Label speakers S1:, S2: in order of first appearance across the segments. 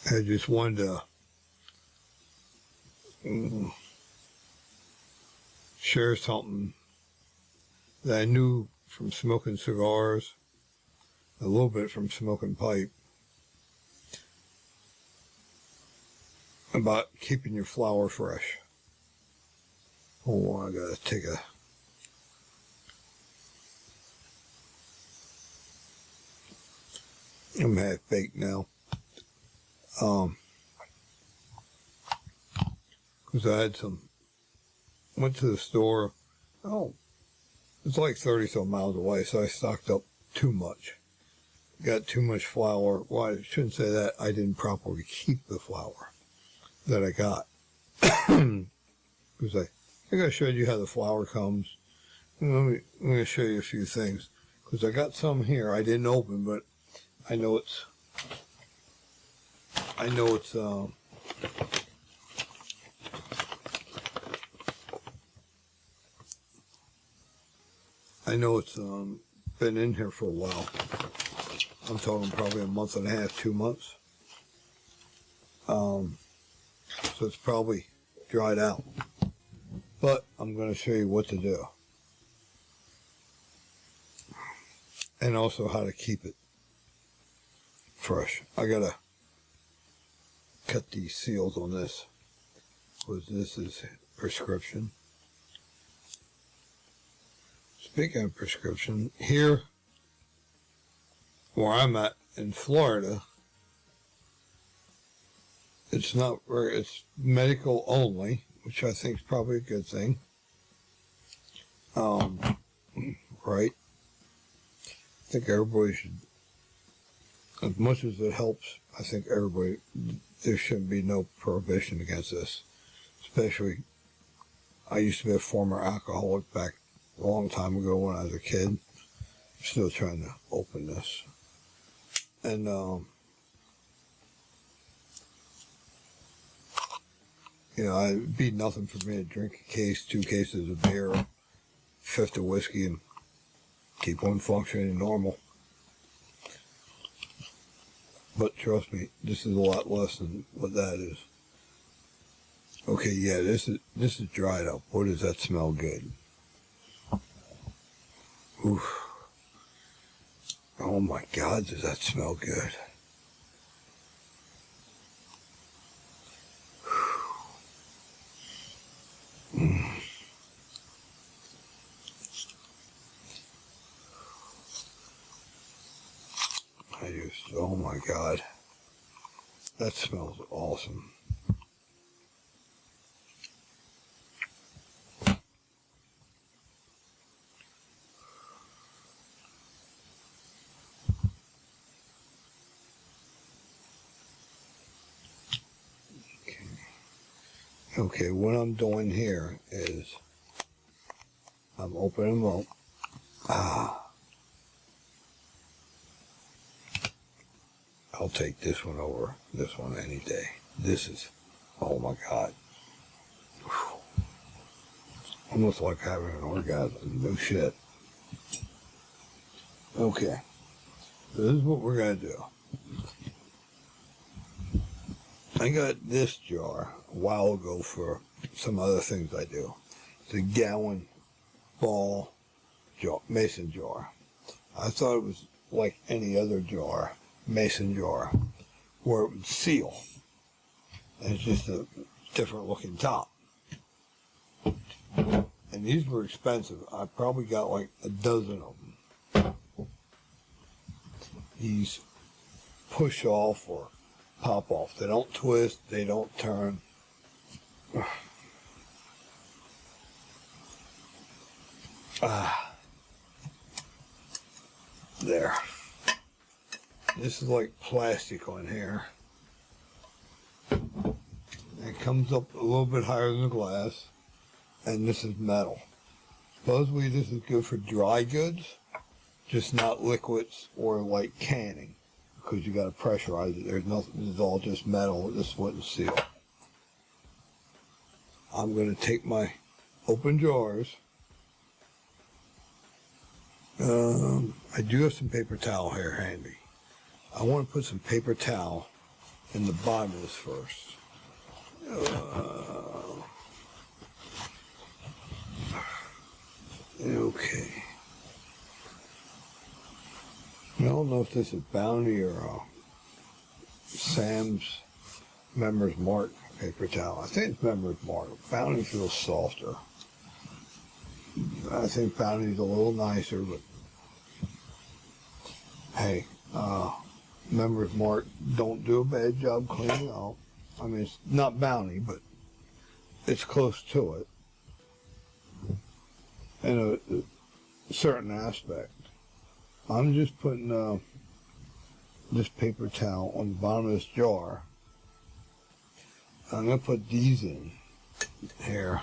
S1: I just wanted to share something that I knew from smoking cigars, a little bit from smoking pipe, about keeping your flower fresh. Oh, I gotta take a... I'm half baked now. Because I had went to the store. Oh, it's like 30 some miles away, so I stocked up too much. Got too much flour. Well, I shouldn't say that. I didn't properly keep the flour that I got. Because I think I showed you how the flour comes. I'm going to show you a few things. Because I got some here I didn't open, but I know it's been in here for a while. I'm talking probably a month and a half, 2 months. So it's probably dried out. But I'm going to show you what to do. And also how to keep it fresh. I got to cut these seals on this, because this is prescription. Speaking of prescription, here where I'm at in Florida, it's medical only, which I think is probably a good thing. Right? I think everybody should, as much as it helps, I think there shouldn't be no prohibition against this. Especially, I used to be a former alcoholic back a long time ago when I was a kid. I'm still trying to open this. And, it'd be nothing for me to drink a case, 2 cases of beer, 5th of whiskey, and keep on functioning normal. But trust me, this is a lot less than what that is. Okay, yeah, this is dried up. Boy, does that smell good. Oof. Oh my God, does that smell good. Oh my God, that smells awesome. Okay, what I'm doing here is I'm opening them up. I'll take this one over this one any day. This is, oh my God. Whew. Almost like having an orgasm. No shit. Okay. So this is what we're going to do. I got this jar a while ago for some other things I do. It's a gallon ball jar, mason jar. I thought it was like any other jar, mason jar, where it would seal. And it's just a different looking top. And these were expensive. I probably got like a dozen of them. These push off or pop off. They don't twist, they don't turn. There. This is like plastic on here. It comes up a little bit higher than the glass. And this is metal. Supposedly this is good for dry goods, just not liquids or like canning, because you got to pressurize it. There's nothing. This is all just metal. This wouldn't seal. I'm going to take my open jars. I do have some paper towel here handy. I want to put some paper towel and the bottom is first. Okay. I don't know if this is Bounty or Sam's Members Mark paper towel. I think it's Members Mark. Bounty feels softer. I think Bounty's a little nicer, but hey, Members Mark don't do a bad job cleaning up. I mean, it's not Bounty, but it's close to it in a certain aspect. I'm just putting this paper towel on the bottom of this jar. I'm going to put these in here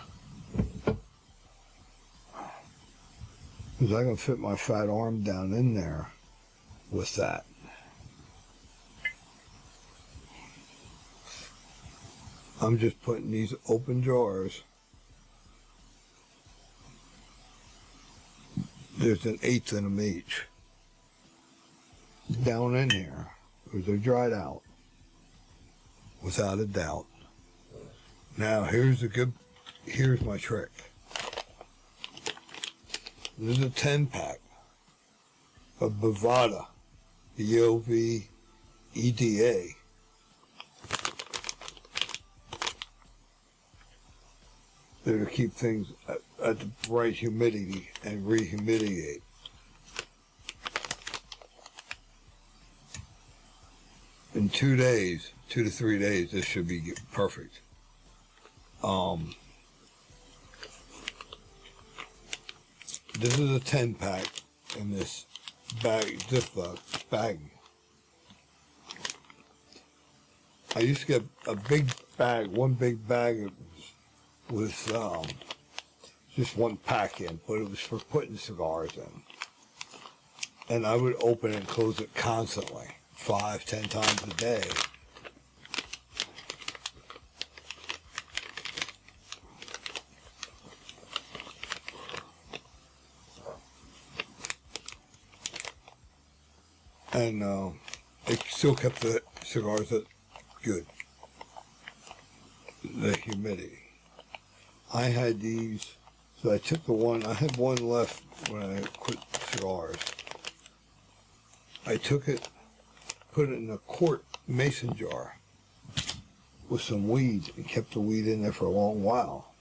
S1: because I can fit my fat arm down in there with that. I'm just putting these open jars. There's an eighth in them each down in here because they're dried out without a doubt. Now here's my trick. This is a 10-pack of Boveda, B-O-V-E-D-A. They're to keep things at the right humidity and rehumidicate. In 2 days, 2 to 3 days, this should be perfect. This is a 10-pack in this bag, Ziploc bag. I used to get a big bag, one big bag with just one pack in, but it was for putting cigars in. And I would open and close it constantly, 5-10 times a day. And it still kept the cigars good, the humidity. I had these, so I took the one, I had one left when I quit cigars. I took it, put it in a quart mason jar with some weed and kept the weed in there for a long while.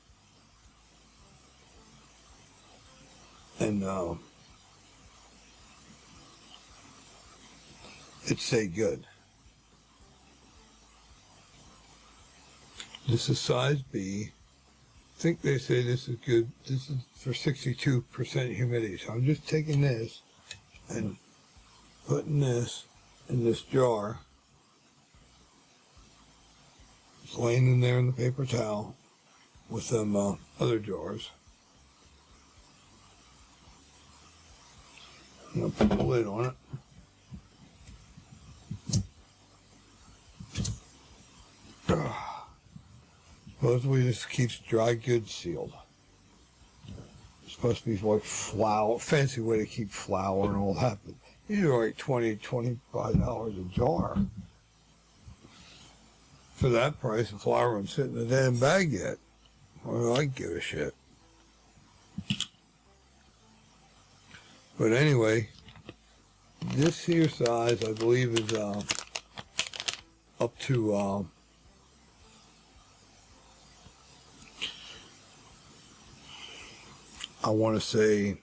S1: And it stayed good. This is size B. I think they say this is good. This is for 62% humidity. So I'm just taking this and putting this in this jar. It's laying in there in the paper towel with some other jars. I'm going to put the lid on it. Supposedly this keeps dry goods sealed. It's supposed to be like flour, fancy way to keep flour and all that, but these are like $20, $25 a jar. For that price, the flour wouldn't sit in the damn bag yet. Well, I give a shit. But anyway, this here size, I believe, is up to I want to say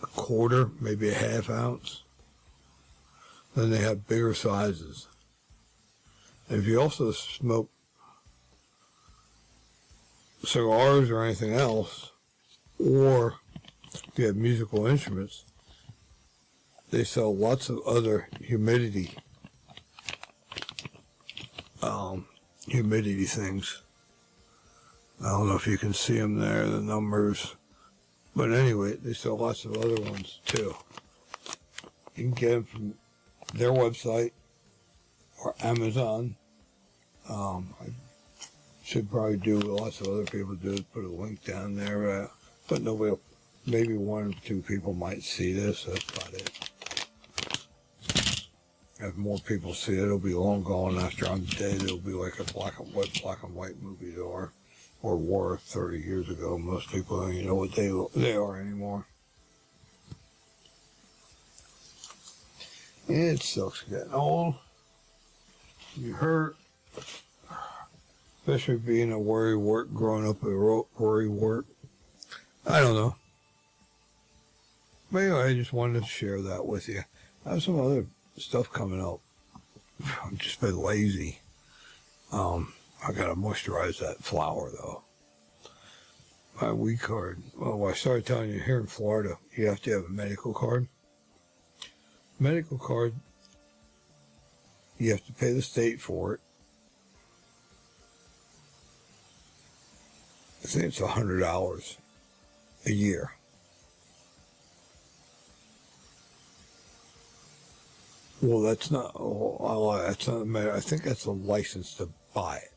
S1: a quarter, maybe a half ounce. Then they have bigger sizes. And if you also smoke cigars or anything else, or if you have musical instruments, they sell lots of other humidity things. I don't know if you can see them there, the numbers. But anyway, they sell lots of other ones too. You can get them from their website or Amazon. I should probably do what lots of other people do, put a link down there. But nobody, maybe 1 or 2 people might see this. That's about it. If more people see it, it'll be long gone after I'm dead. It'll be like a black and white movie or were 30 years ago. Most people don't even know what they are anymore. It sucks getting old. You hurt. Especially being a worry wart, growing up a worry wart. I don't know. But anyway, I just wanted to share that with you. I have some other stuff coming up. I've just been lazy. I gotta moisturize that flower though. My weed card. Well, I started telling you here in Florida, you have to have a medical card. Medical card, you have to pay the state for it. I think it's $100 a year. Well, that's not. Oh, that's not a matter. I think that's a license to buy it.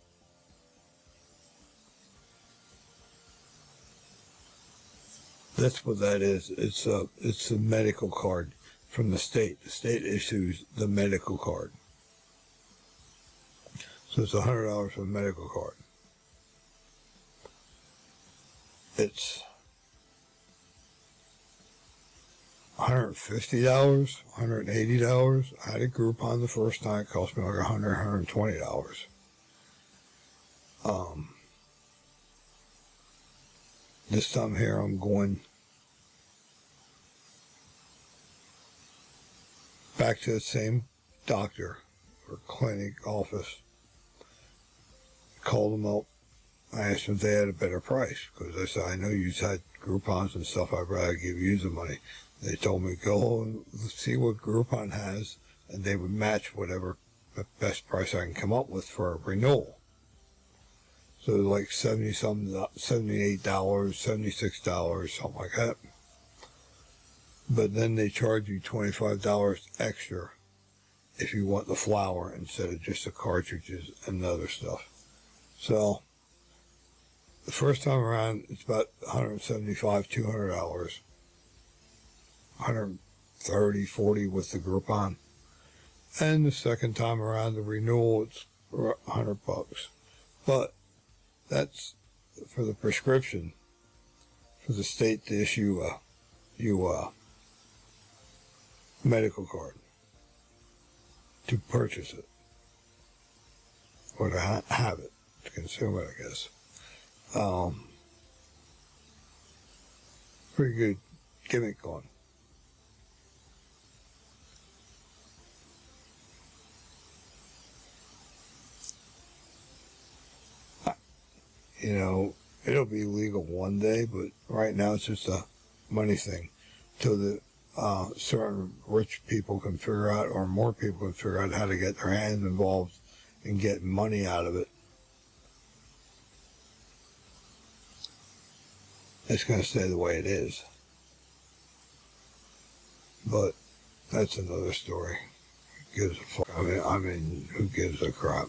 S1: That's what that is. It's a medical card from the state. The state issues the medical card. So it's $100 for a medical card. It's $150, $180. I had a Groupon the first time. It cost me like $100, $120. This time here I'm going back to the same doctor or clinic office. Called them up. I asked them if they had a better price because I said, I know you had Groupons and stuff. I'd rather give you the money. They told me, go and see what Groupon has, and they would match whatever the best price I can come up with for a renewal. So like $78, $76, something like that. But then they charge you $25 extra if you want the flower instead of just the cartridges and the other stuff. So the first time around, it's about $175, $200, $130, $40 with the Groupon. And the second time around, the renewal, it's $100. But that's for the prescription, for the state to issue you a medical card to purchase it or to have it, to consume it, I guess. Pretty good gimmick going. You know, it'll be legal one day, but right now it's just a money thing. Till the certain rich people can figure out, or more people can figure out how to get their hands involved and get money out of it. It's going to stay the way it is. But that's another story. Who gives a fuck? I mean, who gives a crap?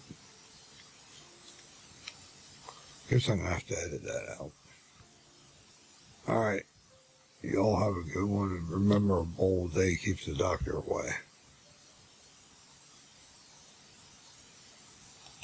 S1: Guess I'm going to have to edit that out. Alright. You all have a good one, and remember, a bold day keeps the doctor away.